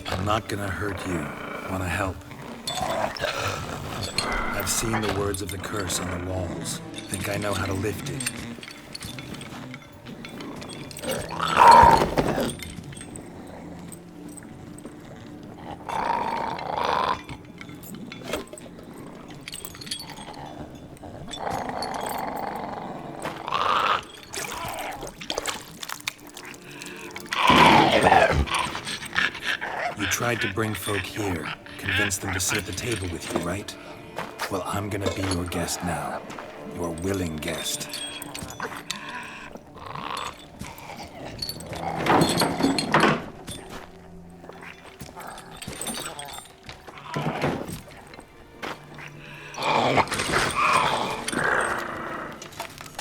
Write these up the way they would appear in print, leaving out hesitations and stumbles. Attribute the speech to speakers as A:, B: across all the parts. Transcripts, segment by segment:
A: I'm not gonna hurt you. Wanna help? I've seen the words of the curse on the walls. Think I know how to lift it. You tried to bring folk here, convince them to sit at the table with you, right? Well, I'm gonna be your guest now. Your willing guest.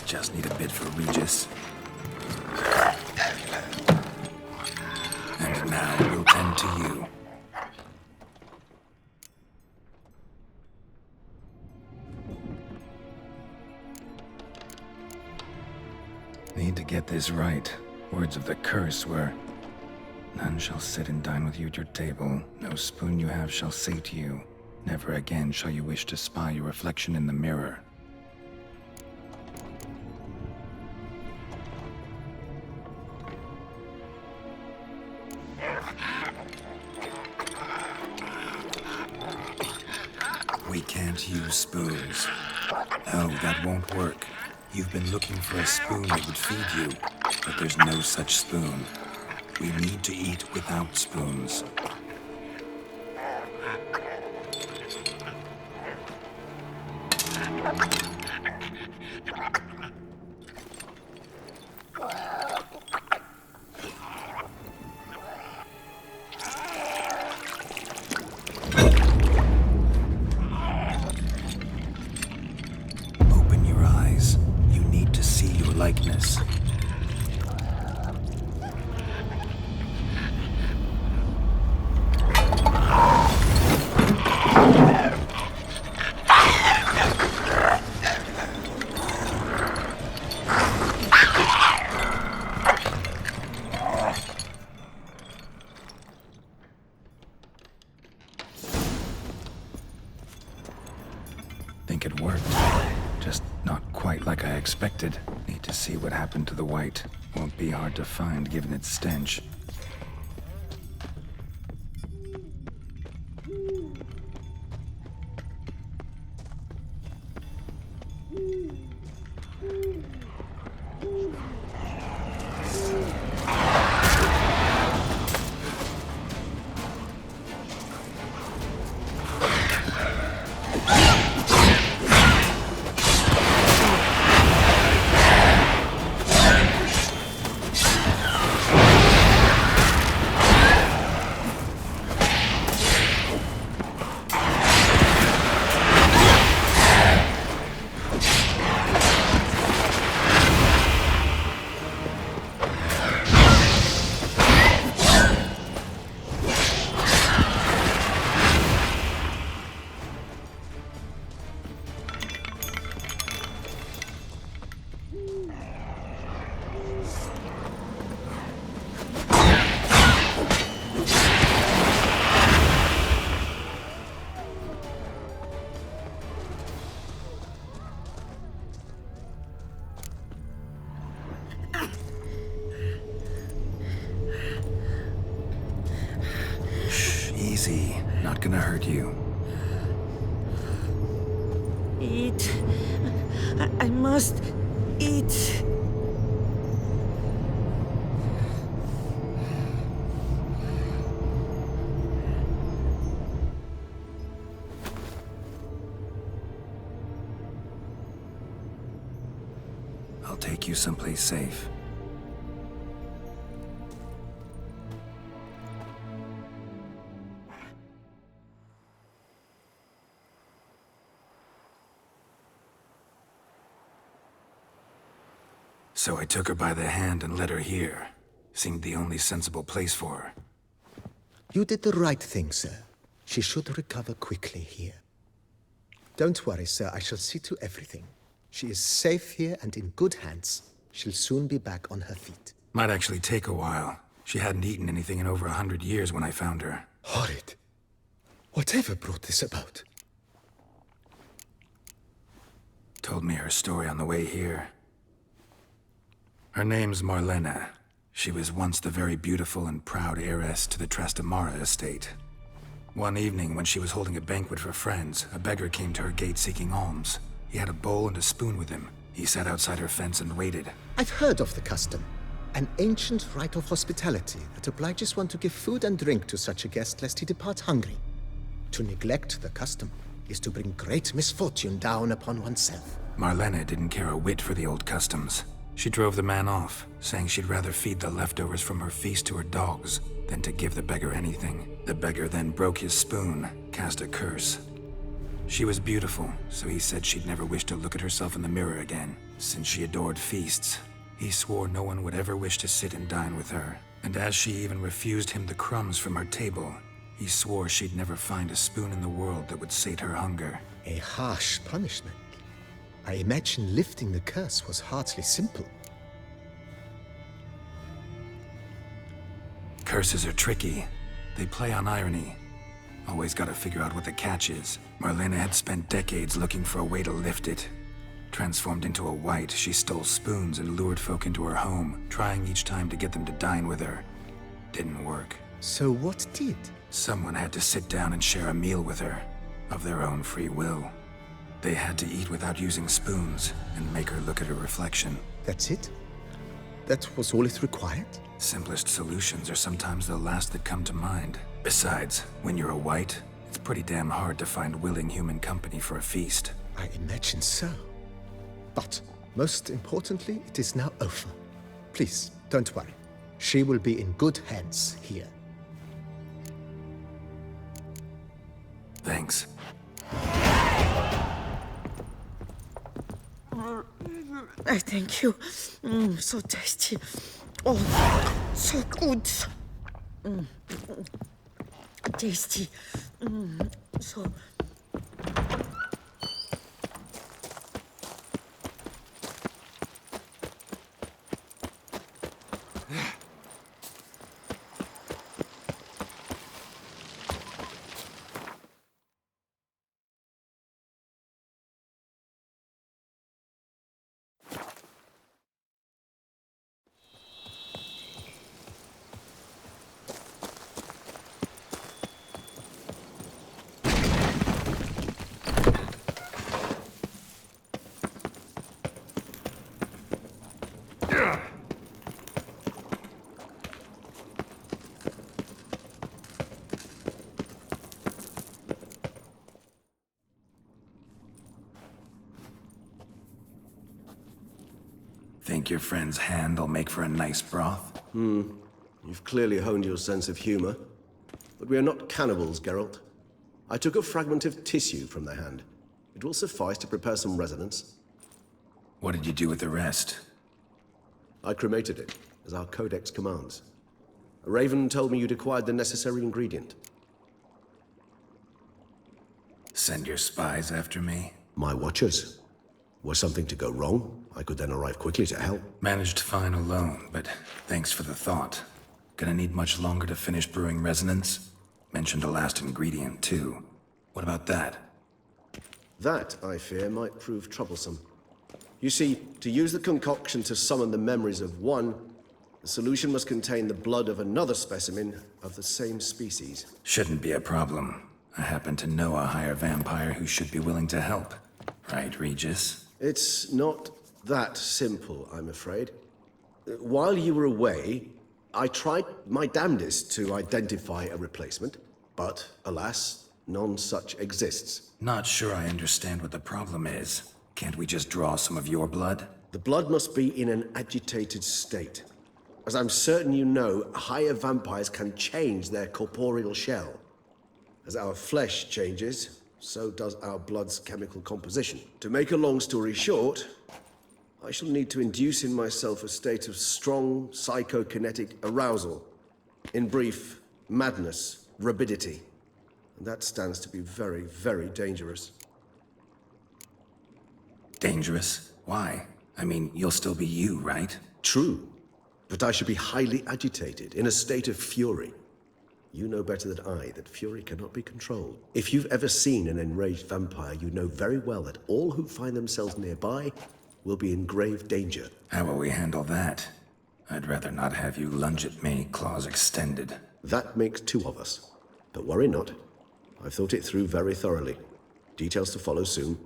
A: Just need a bit for Regis. And now we'll tend to you. Need to get this right. Words of the curse were, none shall sit and dine with you at your table. No spoon you have shall sate you. Never again shall you wish to spy your reflection in the mirror. We can't use spoons. No, that won't work. You've been looking for a spoon that would feed you, but there's no such spoon. We need to eat without spoons. Open your eyes. You need to see your likeness. Think it worked. Just not quite like I expected. Need to see what happened to the white. Won't be hard to find given its stench. Easy. Not gonna hurt you.
B: Eat. I must eat.
A: I'll take you someplace safe. So I took her by the hand and led her here. Seemed the only sensible place for her.
C: You did the right thing, sir. She should recover quickly here. Don't worry, sir. I shall see to everything. She is safe here and in good hands. She'll soon be back on her feet.
A: Might actually take a while. She hadn't eaten anything in over 100 years when I found her.
C: Horrid. Whatever brought this about?
A: Told me her story on the way here. Her name's Marlena. She was once the very beautiful and proud heiress to the Trastamara estate. One evening, when she was holding a banquet for friends, a beggar came to her gate seeking alms. He had a bowl and a spoon with him. He sat outside her fence and waited.
C: I've heard of the custom. An ancient rite of hospitality that obliges one to give food and drink to such a guest lest he depart hungry. To neglect the custom is to bring great misfortune down upon oneself.
A: Marlena didn't care a whit for the old customs. She drove the man off, saying she'd rather feed the leftovers from her feast to her dogs than to give the beggar anything. The beggar then broke his spoon, cast a curse. She was beautiful, so he said she'd never wish to look at herself in the mirror again. Since she adored feasts, he swore no one would ever wish to sit and dine with her. And as she even refused him the crumbs from her table, he swore she'd never find a spoon in the world that would sate her hunger.
C: A harsh punishment. I imagine lifting the curse was hardly simple.
A: Curses are tricky. They play on irony. Always gotta figure out what the catch is. Marlena had spent decades looking for a way to lift it. Transformed into a wight, she stole spoons and lured folk into her home, trying each time to get them to dine with her. Didn't work.
C: So what did?
A: Someone had to sit down and share a meal with her, of their own free will. They had to eat without using spoons, and make her look at her reflection.
C: That's it? That was all it required?
A: Simplest solutions are sometimes the last that come to mind. Besides, when you're a wight, it's pretty damn hard to find willing human company for a feast.
C: I imagine so. But, most importantly, it is now over. Please, don't worry. She will be in good hands here.
A: Thanks.
B: I thank you. So tasty. Oh, so good. Tasty. So.
A: Think your friend's hand will make for a nice broth?
D: You've clearly honed your sense of humor. But we are not cannibals, Geralt. I took a fragment of tissue from the hand. It will suffice to prepare some resonance.
A: What did you do with the rest?
D: I cremated it, as our codex commands. A raven told me you'd acquired the necessary ingredient.
A: Send your spies after me?
D: My watchers. Were something to go wrong, I could then arrive quickly to help.
A: Managed fine alone, but thanks for the thought. Gonna need much longer to finish brewing resonance? Mentioned a last ingredient, too. What about that?
D: That, I fear, might prove troublesome. You see, to use the concoction to summon the memories of one, the solution must contain the blood of another specimen of the same species.
A: Shouldn't be a problem. I happen to know a higher vampire who should be willing to help. Right, Regis?
D: It's not that simple, I'm afraid. While you were away, I tried my damnedest to identify a replacement, but alas, none such exists.
A: Not sure I understand what the problem is. Can't we just draw some of your blood?
D: The blood must be in an agitated state. As I'm certain you know, higher vampires can change their corporeal shell. As our flesh changes, so does our blood's chemical composition. To make a long story short, I shall need to induce in myself a state of strong psychokinetic arousal. In brief, madness, rabidity. And that stands to be very, very dangerous.
A: Dangerous? Why? I mean, you'll still be you, right?
D: True. But I should be highly agitated, in a state of fury. You know better than I that fury cannot be controlled. If you've ever seen an enraged vampire, you know very well that all who find themselves nearby will be in grave danger.
A: How will we handle that? I'd rather not have you lunge at me, claws extended.
D: That makes two of us. But worry not. I've thought it through very thoroughly. Details to follow soon.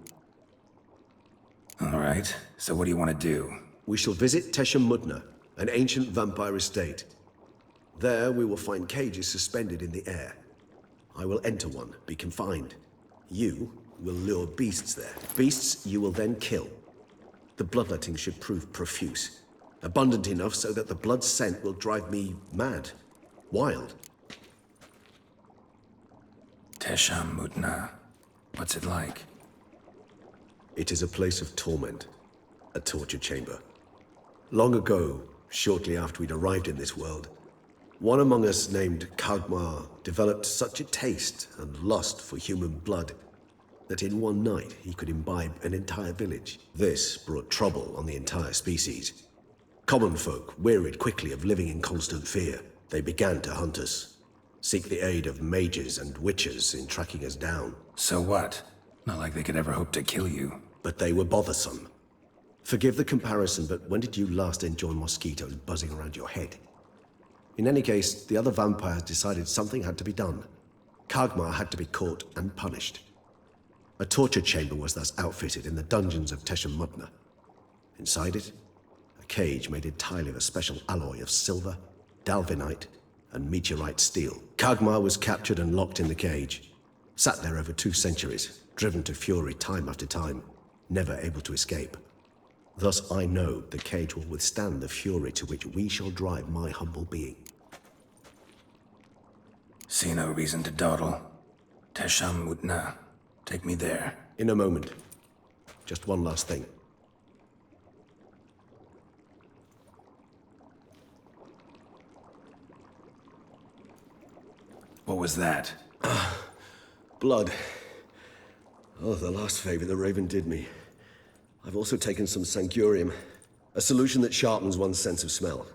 A: All right, so what do you want to do?
D: We shall visit Tesha Mudna, an ancient vampire estate. There we will find cages suspended in the air. I will enter one, be confined. You will lure beasts there. Beasts you will then kill. The bloodletting should prove profuse. Abundant enough so that the blood scent will drive me mad. Wild.
A: Tesha Mudna. What's it like?
D: It is a place of torment. A torture chamber. Long ago, shortly after we'd arrived in this world, one among us named Kagmar developed such a taste and lust for human blood that in one night he could imbibe an entire village. This brought trouble on the entire species. Common folk wearied quickly of living in constant fear. They began to hunt us, seek the aid of mages and witches in tracking us down.
A: So what? Not like they could ever hope to kill you.
D: But they were bothersome. Forgive the comparison, but when did you last enjoy mosquitoes buzzing around your head? In any case, the other vampires decided something had to be done. Kagmar had to be caught and punished. A torture chamber was thus outfitted in the dungeons of Tesha Mudna. Inside it, a cage made entirely of a special alloy of silver, dalvinite, and meteorite steel. Kagmar was captured and locked in the cage. Sat there over 2 centuries, driven to fury time after time, never able to escape. Thus I know the cage will withstand the fury to which we shall drive my humble being.
A: See no reason to dawdle. Tesha Mudna. Take me there.
D: In a moment. Just one last thing.
A: What was that?
D: Blood. Oh, the last favor the Raven did me. I've also taken some Sancurium, a solution that sharpens one's sense of smell.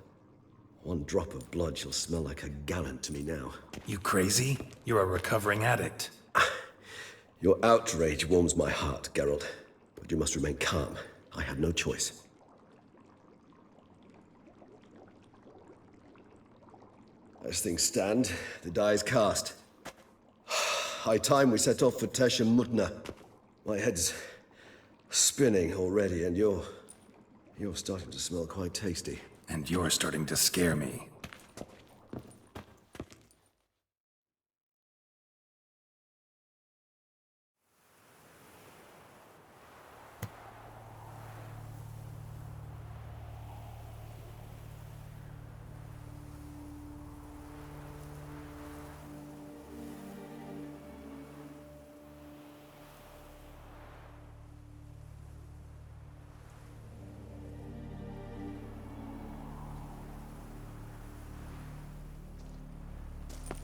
D: One drop of blood shall smell like a gallon to me now.
A: You crazy? You're a recovering addict.
D: Your outrage warms my heart, Geralt. But you must remain calm. I had no choice. As things stand, the die is cast. High time we set off for Tesha Mudna. My head's spinning already, and you're starting to smell quite tasty.
A: And you're starting to scare me.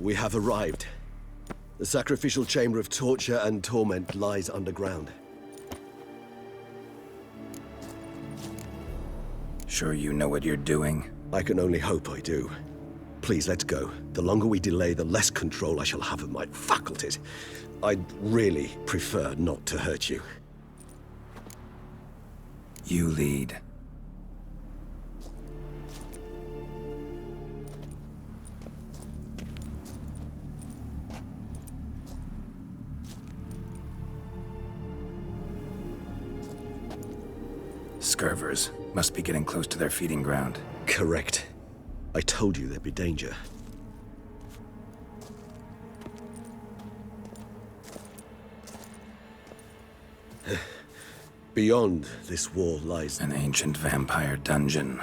D: We have arrived. The sacrificial chamber of torture and torment lies underground.
A: Sure you know what you're doing?
D: I can only hope I do. Please, let's go. The longer we delay, the less control I shall have of my faculties. I'd really prefer not to hurt you.
A: You lead. Scurvers. Must be getting close to their feeding ground.
D: Correct. I told you there'd be danger. Beyond this wall lies
A: An ancient vampire dungeon.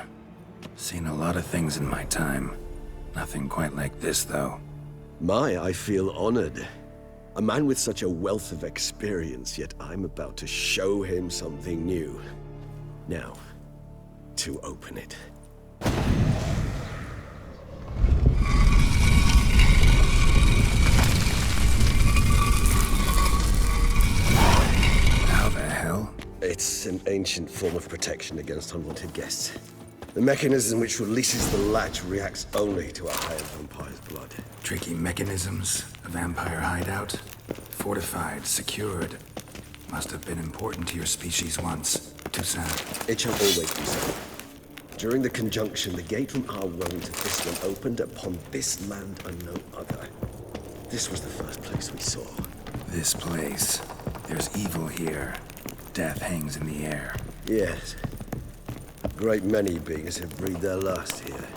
A: Seen a lot of things in my time. Nothing quite like this, though.
D: I feel honored. A man with such a wealth of experience, yet I'm about to show him something new. Now, to open it.
A: How the hell?
D: It's an ancient form of protection against unwanted guests. The mechanism which releases the latch reacts only to a higher vampire's blood.
A: Tricky mechanisms, a vampire hideout. Fortified, secured. Must have been important to your species once. Toussaint.
D: It shall always be so. During the conjunction, the gate from our realm to this one opened upon this land and no other. This was the first place we saw.
A: This place. There's evil here. Death hangs in the air.
D: Yes. A great many beings have breathed their last here.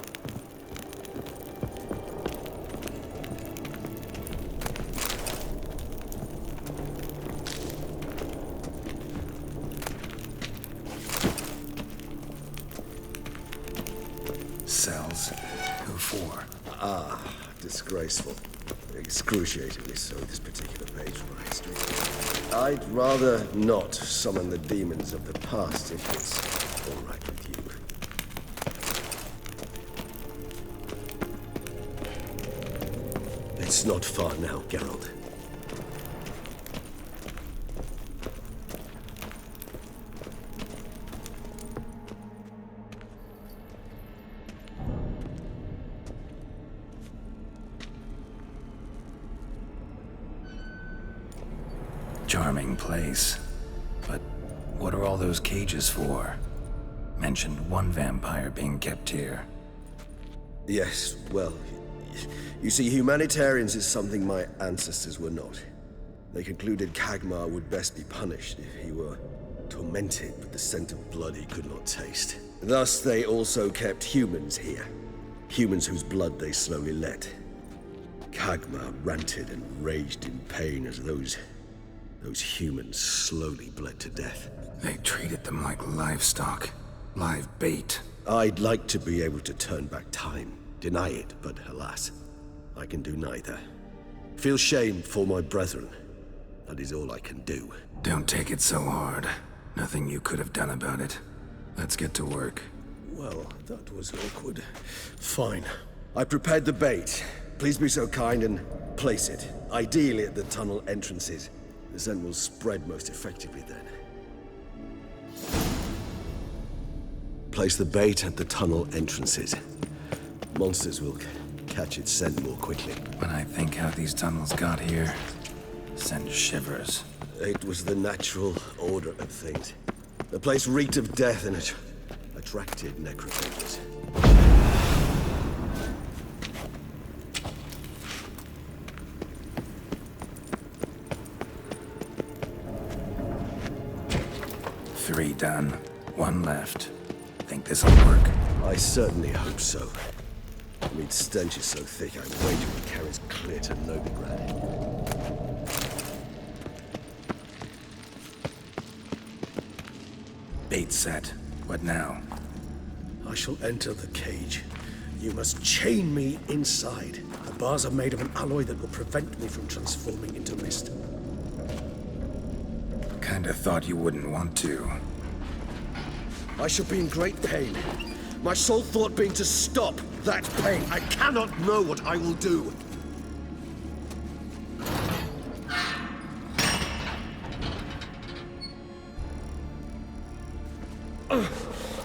A: Cells. Who for?
D: Disgraceful. Excruciatingly so, this particular page from our history. I'd rather not summon the demons of the past if it's all right with you. It's not far now, Geralt.
A: Charming place. But what are all those cages for? Mentioned one vampire being kept here.
D: Yes, well, you see, humanitarians is something my ancestors were not. They concluded Kagmar would best be punished if he were tormented with the scent of blood he could not taste. Thus, they also kept humans here. Humans whose blood they slowly let. Kagmar ranted and raged in pain as those humans slowly bled to death.
A: They treated them like livestock. Live bait.
D: I'd like to be able to turn back time, deny it, but alas, I can do neither. Feel shame for my brethren. That is all I can do.
A: Don't take it so hard. Nothing you could have done about it. Let's get to work.
D: Well, that was awkward. Fine. I prepared the bait. Please be so kind and place it, ideally at the tunnel entrances. The scent will spread most effectively then. Place the bait at the tunnel entrances. Monsters will catch its scent more quickly.
A: When I think how these tunnels got here, send shivers.
D: It was the natural order of things. The place reeked of death and it attracted necrophages.
A: Three done. One left. Think this'll work?
D: I certainly hope so. Meat's stench is so thick, I wager it carries clear to Novigrad.
A: Bait set. What now?
D: I shall enter the cage. You must chain me inside. The bars are made of an alloy that will prevent me from transforming into mist.
A: Kinda thought you wouldn't want to.
D: I shall be in great pain. My sole thought being to stop that pain. I cannot know what I will do.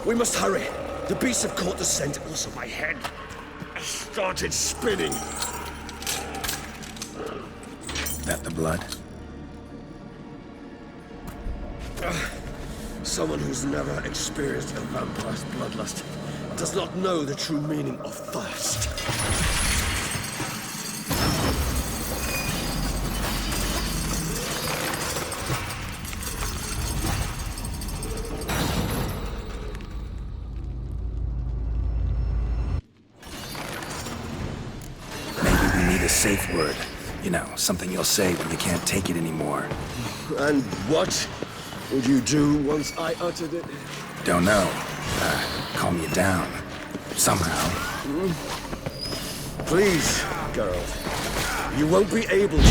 D: We must hurry. The beasts have caught the scent. Also, my head started spinning.
A: That the blood?
D: Someone who's never experienced a vampire's bloodlust does not know the true meaning of thirst.
A: Maybe we need a safe word. You know, something you'll say when you can't take it anymore.
D: And what would you do once I uttered it?
A: Don't know. Calm you down. Somehow.
D: Please, Geralt. You won't be able to.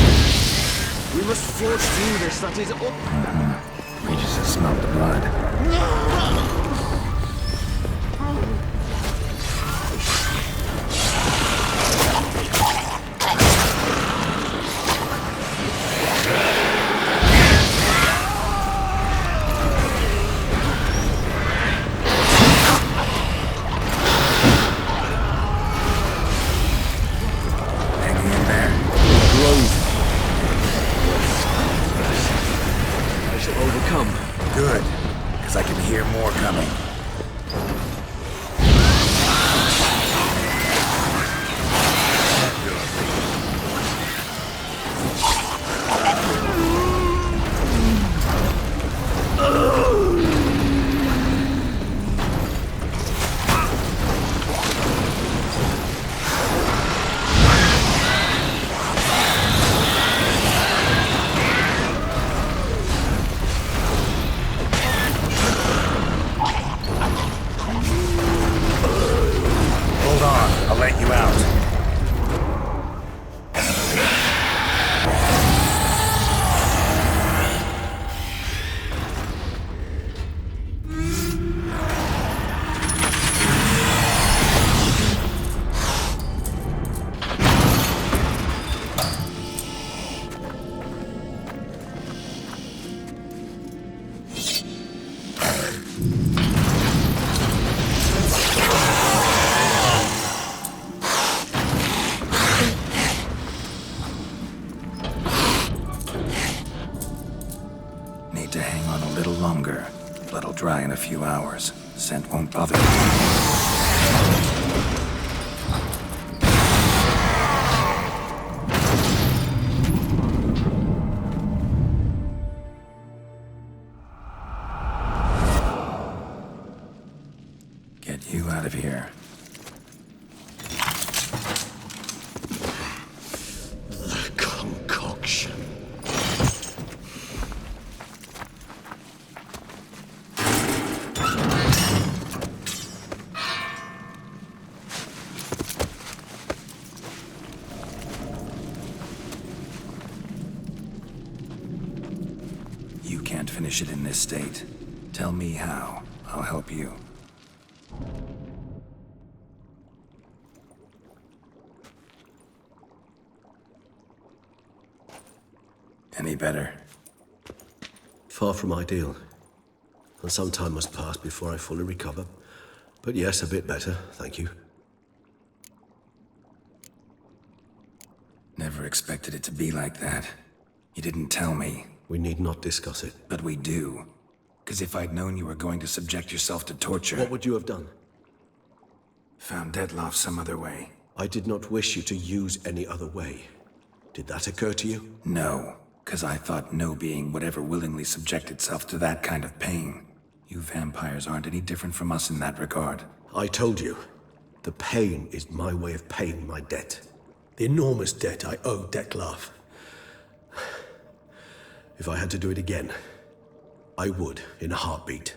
D: We must forge through this, that is all.
A: Regis has smelled the blood.
E: out.
A: Need to hang on a little longer. Blood'll dry in a few hours. Scent won't bother you. Get you out of here.
D: The concoction.
A: You can't finish it in this state. Tell me how. I'll help you. Any better?
D: Far from ideal. And some time must pass before I fully recover. But yes, a bit better, thank you.
A: Never expected it to be like that. You didn't tell me.
D: We need not discuss it.
A: But we do. Because if I'd known you were going to subject yourself to torture...
D: What would you have done?
A: Found Dettlaff some other way.
D: I did not wish you to use any other way. Did that occur to you?
A: No, because I thought no being would ever willingly subject itself to that kind of pain. You vampires aren't any different from us in that regard.
D: I told you, the pain is my way of paying my debt. The enormous debt I owe Dettlaff. If I had to do it again, I would in a heartbeat.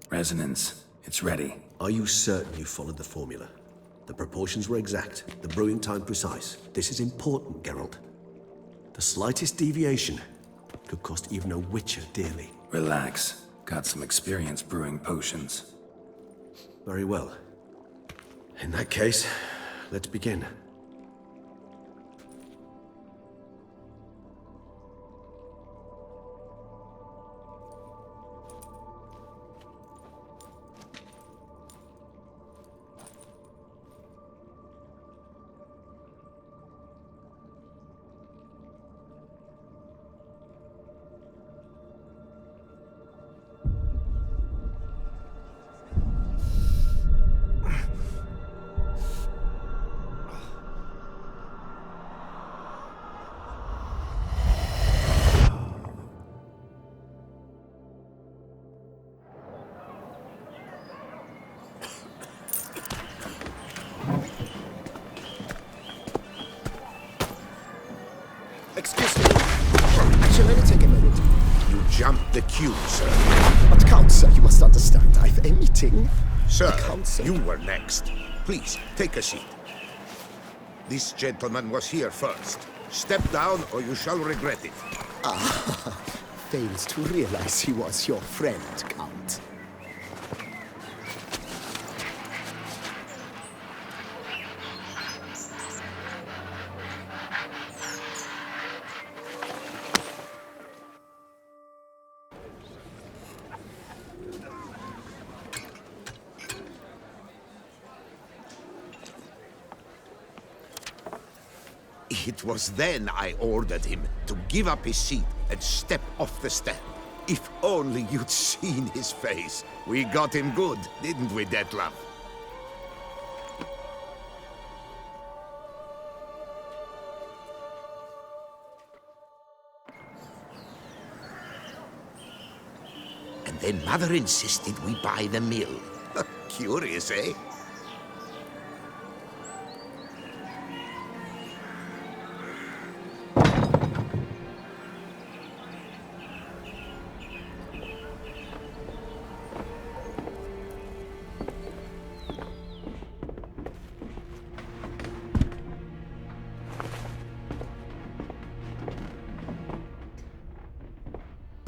A: Resonance, it's ready.
D: Are you certain you followed the formula? The proportions were exact, the brewing time precise. This is important, Geralt. The slightest deviation could cost even a witcher dearly.
A: Relax. Got some experience brewing potions.
D: Very well. In that case, let's begin.
C: Excuse me. Actually, let me take a minute.
F: You jumped the queue, sir.
C: But Count, sir, you must understand. I've a meeting.
F: Sir,
C: Count, sir.
F: you were next. Please, take a seat. This gentleman was here first. Step down or you shall regret it.
C: Fails to realize he was your friend, Count.
F: It was then I ordered him to give up his seat and step off the step. If only you'd seen his face. We got him good, didn't we, Dettlaff? And then Mother insisted we buy the mill. Curious, eh?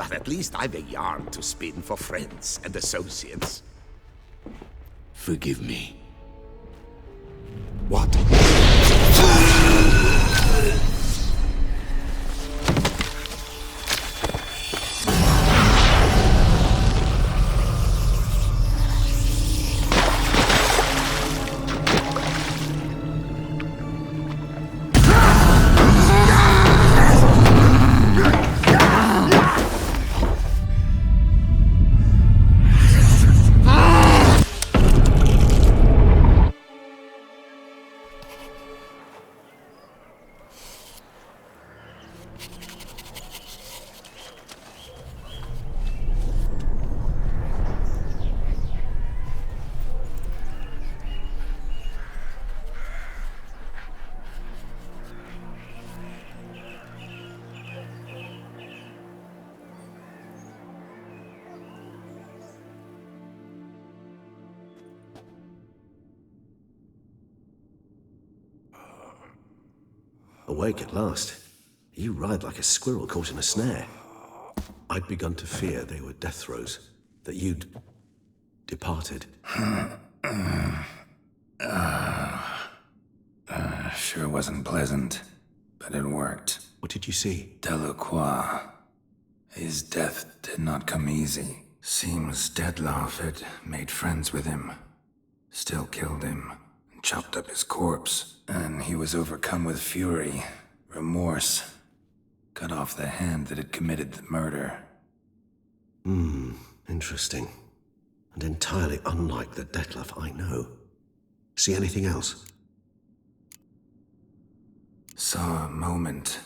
F: But at least I've a yarn to spin for friends and associates.
E: Forgive me.
F: What?
D: Awake at last. You ride like a squirrel caught in a snare. I'd begun to fear they were death throes, that you'd departed.
A: Sure wasn't pleasant, but it worked.
D: What did you see?
A: Delacroix. His death did not come easy. Seems Dettlaff had made friends with him. Still killed him, and chopped up his corpse. And he was overcome with fury, remorse. Cut off the hand that had committed the murder.
D: Interesting. And entirely unlike the Dettlaff I know. See anything else?
A: Saw a moment.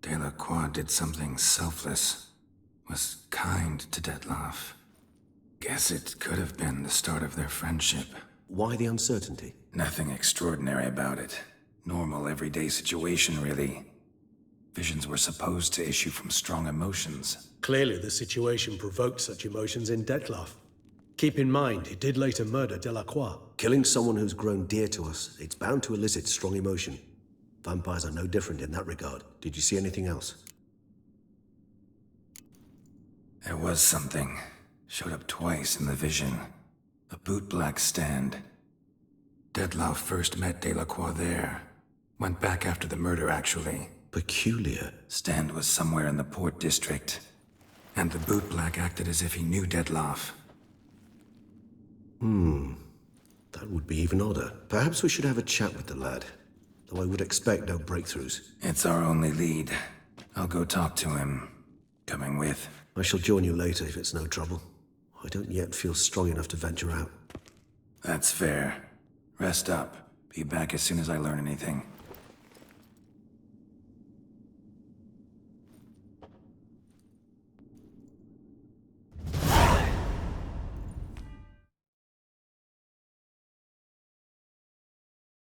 A: Delacroix did something selfless. Was kind to Dettlaff. Guess it could have been the start of their friendship.
D: Why the uncertainty?
A: Nothing extraordinary about it. Normal, everyday situation, really. Visions were supposed to issue from strong emotions.
G: Clearly, the situation provoked such emotions in Dettlaff. Keep in mind, he did later murder Delacroix.
D: Killing someone who's grown dear to us, it's bound to elicit strong emotion. Vampires are no different in that regard. Did you see anything else?
A: There was something. Showed up twice in the vision. A bootblack stand. Dettlaff first met Delacroix there. Went back after the murder, actually.
D: Peculiar.
A: Stand was somewhere in the Port District. And the bootblack acted as if he knew Dettlaff.
D: That would be even odder. Perhaps we should have a chat with the lad. Though I would expect no breakthroughs.
A: It's our only lead. I'll go talk to him. Coming with.
D: I shall join you later if it's no trouble. I don't yet feel strong enough to venture out.
A: That's fair. Rest up. Be back as soon as I learn anything.